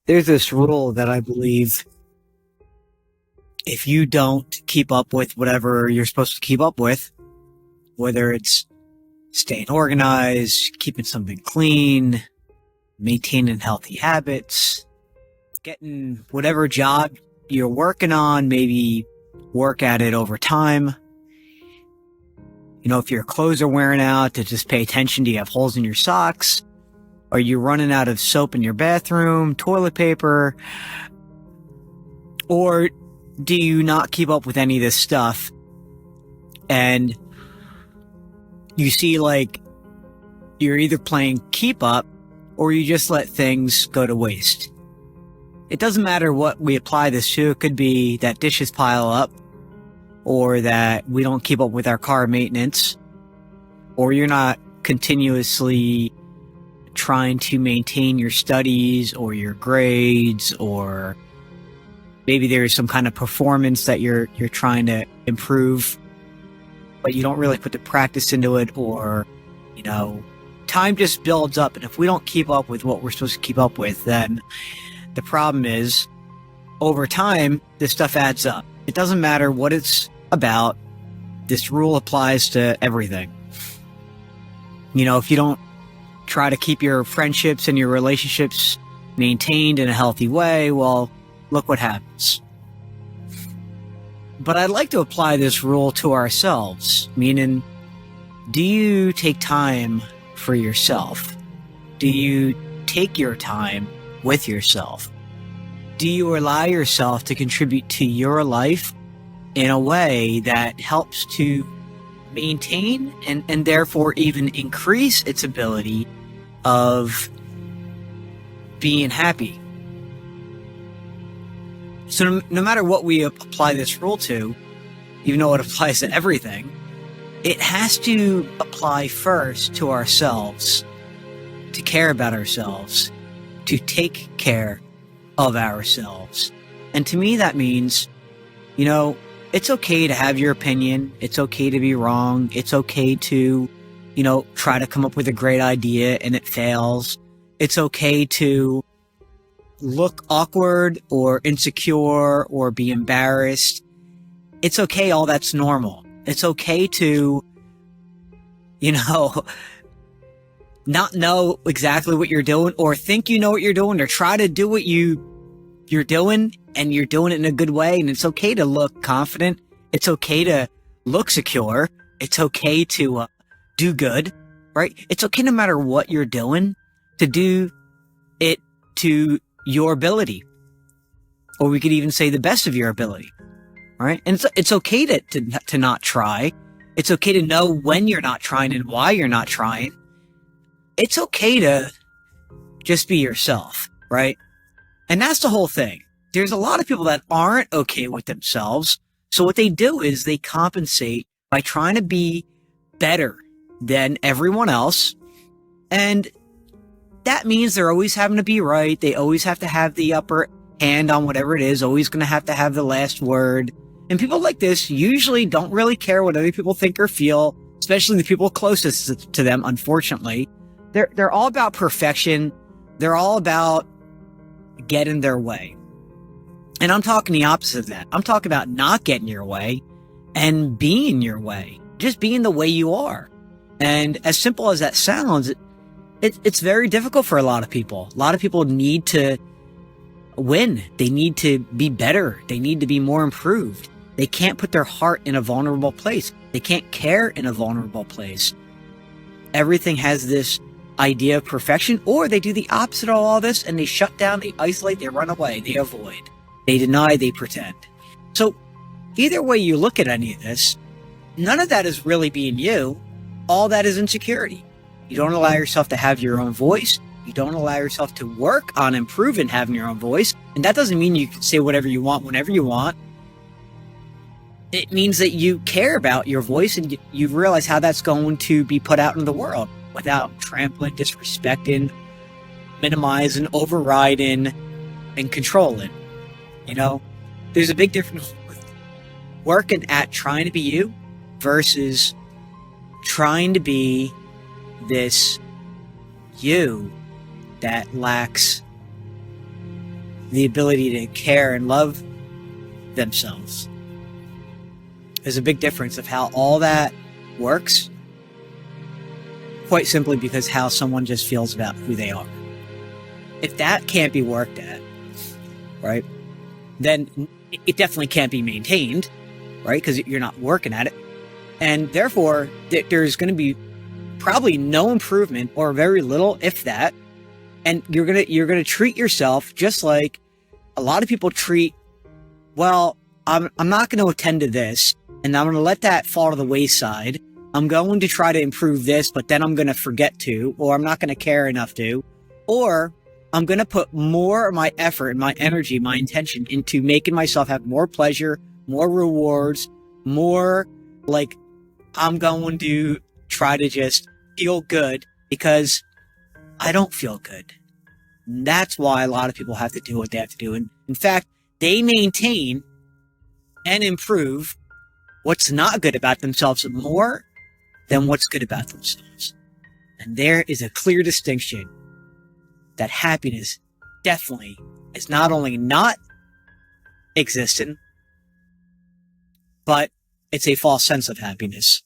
There's this rule that I believe if you don't keep up with whatever you're supposed to keep up with, whether it's staying organized, keeping something clean, maintaining healthy habits, getting whatever job you're working on, maybe work at it over time. You know, if your clothes are wearing out, to just pay attention. Do you have holes in your socks? Are you running out of soap in your bathroom, toilet paper? Or do you not keep up with any of this stuff? And you see, like, you're either playing keep up or you just let things go to waste. It doesn't matter what we apply this to. It could be that dishes pile up, or that we don't keep up with our car maintenance, or you're not continuously trying to maintain your studies or your grades, or maybe there's some kind of performance that you're trying to improve, but you don't really put the practice into it, or, you know, time just builds up. And if we don't keep up with what we're supposed to keep up with, then the problem is, over time, this stuff adds up. It doesn't matter what it's about. This rule applies to everything. You know, if you don't try to keep your friendships and your relationships maintained in a healthy way, well, look what happens. But I'd like to apply this rule to ourselves, meaning, do you take time for yourself? Do you take your time with yourself? Do you allow yourself to contribute to your life in a way that helps to maintain and therefore even increase its ability of being happy? So no matter what we apply this rule to, even though it applies to everything, it has to apply first to ourselves, to care about ourselves, to take care of ourselves. And to me, that means, you know, it's okay to have your opinion. It's okay to be wrong. It's okay to, you know, try to come up with a great idea and it fails. It's okay to look awkward or insecure or be embarrassed. It's okay. All that's normal. It's okay to, you know, not know exactly what you're doing, or think you know what you're doing, or try to do what you're doing and you're doing it in a good way. And it's okay to look confident. It's okay to look secure. It's okay to do good, right? It's okay no matter what you're doing to do it to your ability, or we could even say the best of your ability, right? And it's okay to not try. It's okay to know when you're not trying and why you're not trying. It's okay to just be yourself, right? And that's the whole thing. There's a lot of people that aren't okay with themselves. So what they do is they compensate by trying to be better than everyone else. And that means they're always having to be right. They always have to have the upper hand on whatever it is, always going to have the last word. And people like this usually don't really care what other people think or feel, especially the people closest to them, unfortunately. They're all about perfection. They're all about getting their way. And I'm talking the opposite of that. I'm talking about not getting your way and being your way, just being the way you are. And as simple as that sounds, it's very difficult for a lot of people. A lot of people need to win. They need to be better. They need to be more improved. They can't put their heart in a vulnerable place. They can't care in a vulnerable place. Everything has this idea of perfection, or they do the opposite of all this and they shut down, they isolate, they run away, they avoid, they deny, they pretend. So either way you look at any of this, none of that is really being you. All that is insecurity. You don't allow yourself to have your own voice. You don't allow yourself to work on improving having your own voice. And that doesn't mean you can say whatever you want whenever you want. It means that you care about your voice and you realize how that's going to be put out into the world without trampling, disrespecting, minimizing, overriding, and controlling. You know, there's a big difference with working at trying to be you versus trying to be this you that lacks the ability to care and love themselves. There's a big difference of how all that works, quite simply because how someone just feels about who they are. If that can't be worked at, right, then it definitely can't be maintained, right, because you're not working at it. And therefore, there's going to be probably no improvement, or very little, if that. And you're gonna treat yourself just like a lot of people treat. Well, I'm not going to attend to this, and I'm going to let that fall to the wayside. I'm going to try to improve this, but then I'm going to forget to, or I'm not going to care enough to, or I'm going to put more of my effort, my energy, my intention into making myself have more pleasure, more rewards, more like I'm going to try to just feel good because I don't feel good. And that's why a lot of people have to do what they have to do. And in fact, they maintain and improve what's not good about themselves more than what's good about themselves. And there is a clear distinction that happiness definitely is not only not existent, but it's a false sense of happiness.